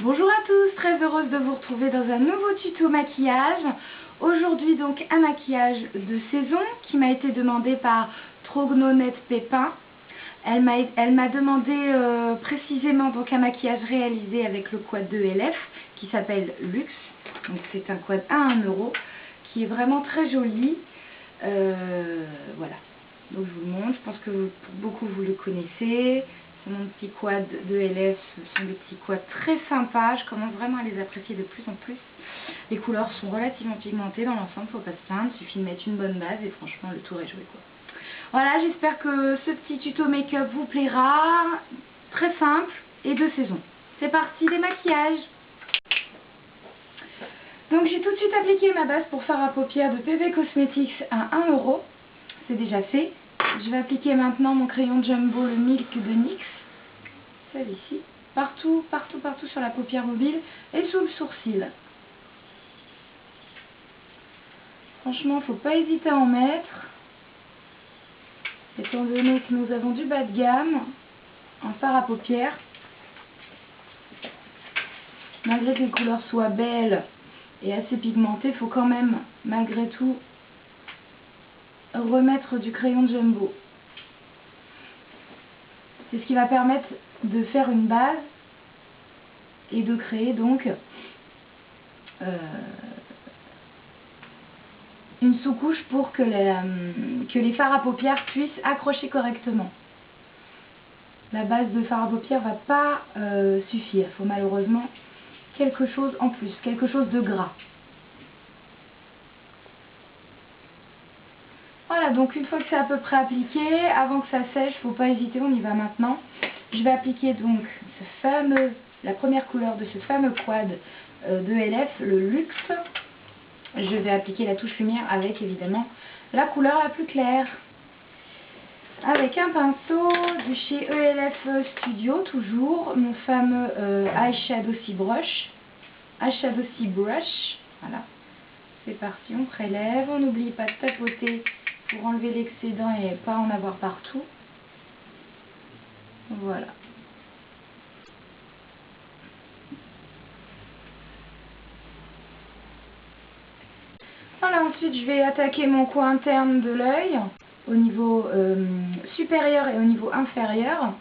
Bonjour à tous, très heureuse de vous retrouver dans un nouveau tuto maquillage. Aujourd'hui donc un maquillage de saison qui m'a été demandé par Trognonette Pépin. Elle m'a demandé précisément donc un maquillage réalisé avec le quad de LF qui s'appelle Luxe. Donc c'est un quad à 1 € qui est vraiment très joli. Voilà, donc je vous le montre, je pense que pour beaucoup vous le connaissez. C'est mon petit quad de LF, ce sont des petits quads très sympas, je commence vraiment à les apprécier de plus en plus. Les couleurs sont relativement pigmentées dans l'ensemble, faut pas se plaindre, il suffit de mettre une bonne base et franchement le tour est joué quoi. Voilà, j'espère que ce petit tuto make-up vous plaira, très simple et de saison. C'est parti les maquillages. Donc j'ai tout de suite appliqué ma base pour fard à paupières de PV Cosmetics à 1 €. C'est déjà fait. Je vais appliquer maintenant mon crayon Jumbo, le Milk de NYX. Celle-ci. Partout sur la paupière mobile et sous le sourcil. Franchement, faut pas hésiter à en mettre. Étant donné que nous avons du bas de gamme en fard à paupières. Malgré que les couleurs soient belles et assez pigmentées, il faut quand même, malgré tout, remettre du crayon Jumbo. C'est ce qui va permettre de faire une base et de créer donc une sous-couche pour que les fards à paupières puissent accrocher correctement. La base de fard à paupières va pas suffire, il faut malheureusement quelque chose en plus, quelque chose de gras. Voilà, donc une fois que c'est à peu près appliqué, avant que ça sèche, faut pas hésiter, on y va maintenant. Je vais appliquer donc la première couleur de ce fameux quad de LF, le Luxe. Je vais appliquer la touche lumière avec évidemment la couleur la plus claire. Avec un pinceau de chez ELF Studio, toujours, mon fameux Eyeshadow Brush. Voilà, c'est parti, on prélève, on n'oublie pas de tapoter pour enlever l'excédent et pas en avoir partout. Voilà. Voilà, ensuite je vais attaquer mon coin interne de l'œil au niveau supérieur et au niveau inférieur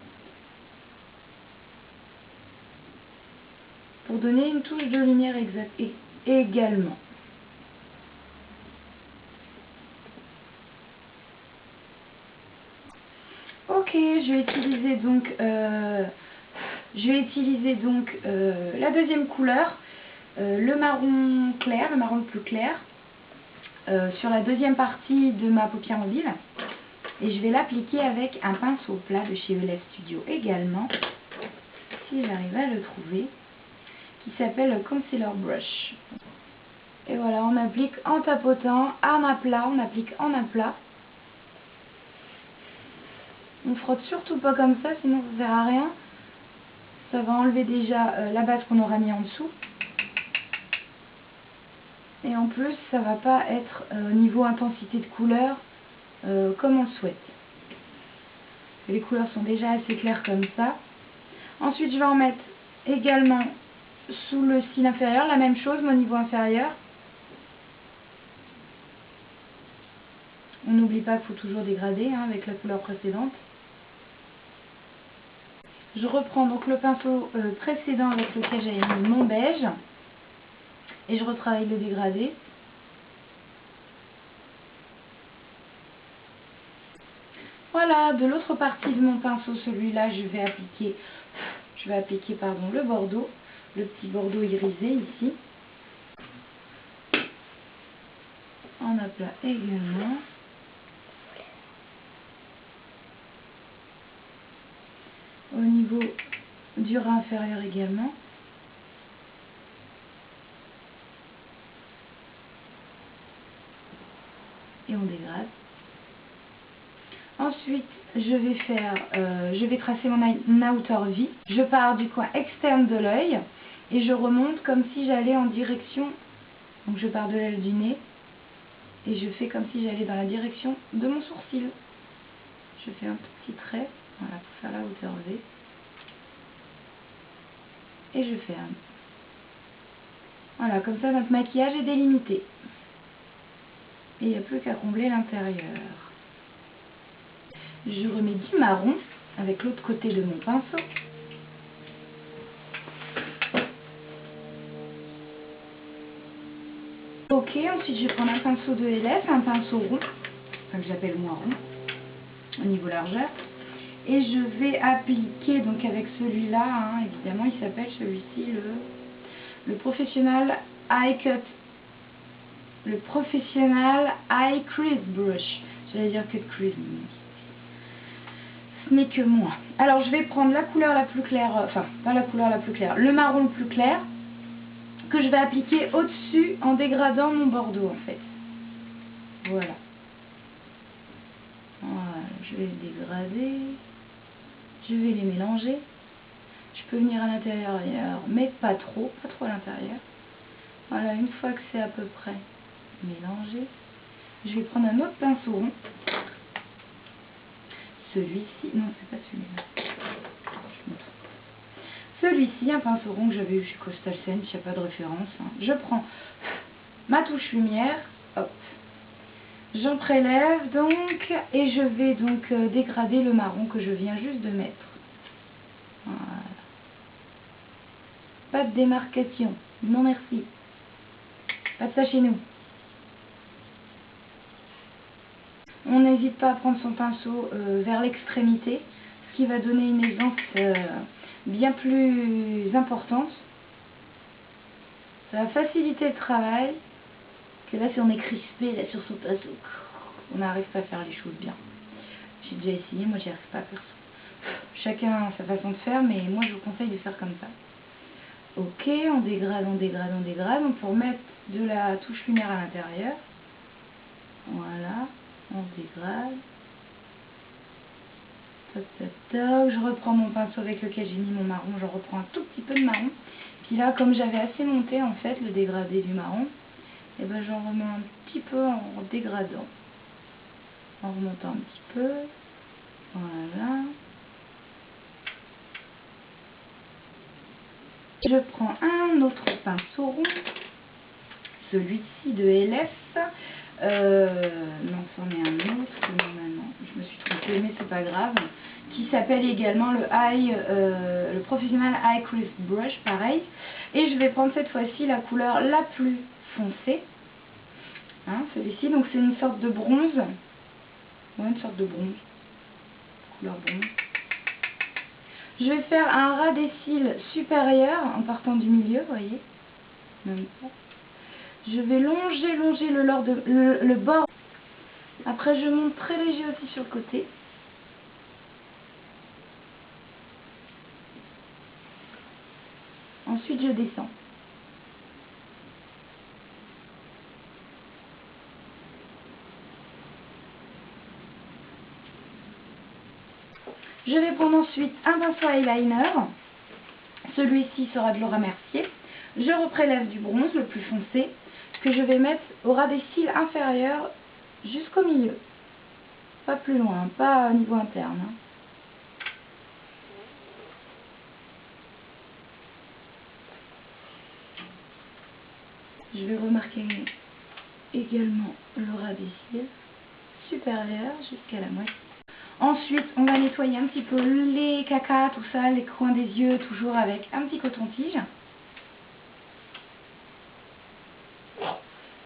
pour donner une touche de lumière exacte également. Ok, je vais utiliser donc la deuxième couleur, le marron clair, le marron le plus clair, sur la deuxième partie de ma paupière mobile. Et je vais l'appliquer avec un pinceau plat de chez ELF Studio également, si j'arrive à le trouver, qui s'appelle le Concealer Brush. Et voilà, on applique en tapotant, en aplat, on applique en aplat. On frotte surtout pas comme ça, sinon ça sert à rien. Ça va enlever déjà la base qu'on aura mis en dessous. Et en plus, ça va pas être niveau intensité de couleur comme on le souhaite. Les couleurs sont déjà assez claires comme ça. Ensuite, je vais en mettre également sous le cil inférieur, la même chose, mais au niveau inférieur. On n'oublie pas qu'il faut toujours dégrader avec la couleur précédente. Je reprends donc le pinceau précédent avec lequel j'avais mis mon beige et je retravaille le dégradé. Voilà, de l'autre partie de mon pinceau, celui-là, je vais appliquer le bordeaux, le petit bordeaux irisé ici, en aplat également. Au niveau du ras inférieur également. Et on dégrade. Ensuite, je vais tracer mon outer V. Je pars du coin externe de l'œil et je remonte comme si j'allais en direction. Donc je pars de l'aile du nez et je fais comme si j'allais dans la direction de mon sourcil. Je fais un petit trait, voilà, pour faire la hauteur V. et je ferme. Voilà, comme ça notre maquillage est délimité. Et il n'y a plus qu'à combler l'intérieur. Je remets du marron avec l'autre côté de mon pinceau. Ok, ensuite je vais prendre un pinceau de LF, un pinceau rond, enfin que j'appelle moi rond, au niveau largeur. Et je vais appliquer donc avec celui-là, hein, évidemment il s'appelle celui-ci le Professional Eye Cut. Le Professional Eye Crease Brush. J'allais dire Cut Crease. Ce n'est que moi. Alors je vais prendre la couleur la plus claire, enfin pas la couleur la plus claire, le marron le plus clair, que je vais appliquer au-dessus en dégradant mon bordeaux en fait. Voilà. Voilà, je vais le dégrader. Je vais les mélanger. Je peux venir à l'intérieur, mais pas trop à l'intérieur. Voilà, une fois que c'est à peu près mélangé, je vais prendre un autre pinceau rond. Celui-ci, non c'est pas celui-là. Celui-ci, un pinceau rond que j'avais eu chez Coastal Scent, il n'y a pas de référence. Hein. Je prends ma touche lumière, hop. J'en prélève donc et je vais donc dégrader le marron que je viens juste de mettre. Voilà. Pas de démarcation, non merci. Pas de ça chez nous. On n'hésite pas à prendre son pinceau vers l'extrémité, ce qui va donner une aisance bien plus importante. Ça va faciliter le travail. Que là, si on est crispé là, sur son pinceau, on n'arrive pas à faire les choses bien. J'ai déjà essayé, moi j'y arrive pas perso. Chacun a sa façon de faire, mais moi je vous conseille de faire comme ça. Ok, on dégrade, on dégrade, on dégrade. On peut remettre de la touche lumière à l'intérieur. Voilà, on dégrade. Toc, toc, toc. Je reprends mon pinceau avec lequel j'ai mis mon marron. Je reprends un tout petit peu de marron. Puis là, comme j'avais assez monté en fait le dégradé du marron, et ben j'en remets un petit peu en dégradant. En remontant un petit peu. Voilà. Je prends un autre pinceau rond, celui-ci de LF. Non, c'en est un autre. Non, je me suis trompée, mais c'est pas grave. Qui s'appelle également le Professional Eye Crease Brush, pareil. Et je vais prendre cette fois-ci la couleur la plus foncée. Hein, celui-ci, donc c'est une sorte de bronze. Ouais, une sorte de bronze. Couleur bronze. Je vais faire un ras des cils supérieur en partant du milieu, vous voyez. Même pas. Je vais longer le bord. Après, je monte très léger aussi sur le côté. Ensuite, je descends. Je vais prendre ensuite un pinceau eyeliner. Celui-ci sera de Laura Mercier. Je reprélève du bronze, le plus foncé, que je vais mettre au ras des cils inférieurs jusqu'au milieu. Pas plus loin, pas au niveau interne. Hein. Je vais remarquer également le ras des cils supérieur jusqu'à la moitié. Ensuite, on va nettoyer un petit peu les cacas, tout ça, les coins des yeux, toujours avec un petit coton-tige.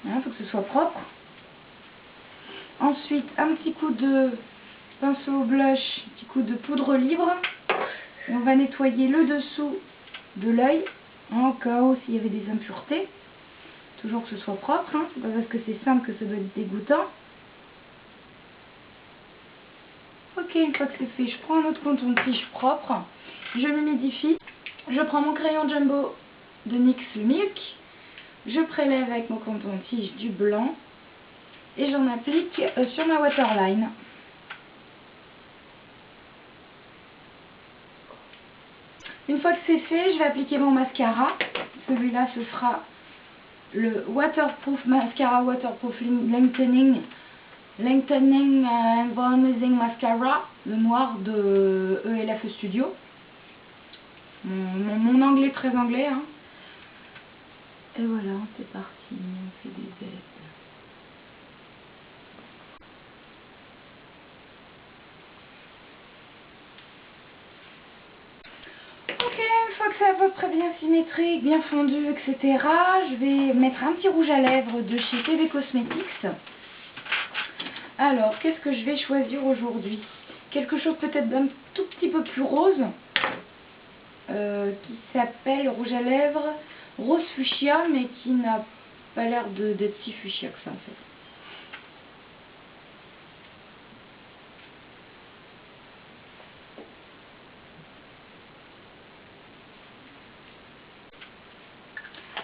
Il faut que ce soit propre. Ensuite, un petit coup de pinceau blush, un petit coup de poudre libre. Et on va nettoyer le dessous de l'œil, en cas où s'il y avait des impuretés. Toujours que ce soit propre, hein. C'est pas parce que c'est simple que ça doit être dégoûtant. Ok, une fois que c'est fait, je prends un autre coton-tige propre, je l'humidifie, je prends mon crayon Jumbo de NYX Milk, je prélève avec mon coton-tige du blanc et j'en applique sur ma waterline. Une fois que c'est fait, je vais appliquer mon mascara. Celui-là, ce sera le Waterproof Mascara Waterproof Lengthening and Volumizing Mascara, le noir de ELF Studio. Mon anglais très anglais. Hein. Et voilà, c'est parti, on fait des aides. Ok, une fois que c'est à peu près bien symétrique, bien fondu, etc., je vais mettre un petit rouge à lèvres de chez TV Cosmetics. Alors, qu'est-ce que je vais choisir aujourd'hui? Quelque chose peut-être d'un tout petit peu plus rose, qui s'appelle rouge à lèvres rose fuchsia, mais qui n'a pas l'air d'être si fuchsia que ça en fait.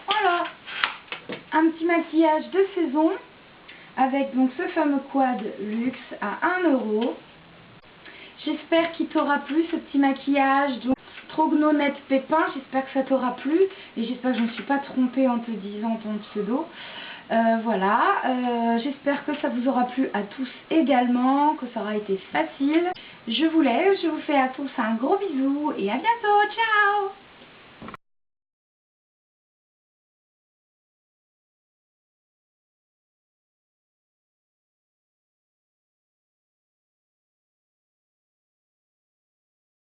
Voilà, un petit maquillage de saison avec donc ce fameux quad luxe à 1 €. J'espère qu'il t'aura plu ce petit maquillage. Donc, Trogno Net Pépin, j'espère que ça t'aura plu et j'espère que je ne me suis pas trompée en te disant ton pseudo. Voilà, j'espère que ça vous aura plu à tous également, que ça aura été facile. Je vous laisse, je vous fais à tous un gros bisou et à bientôt, ciao!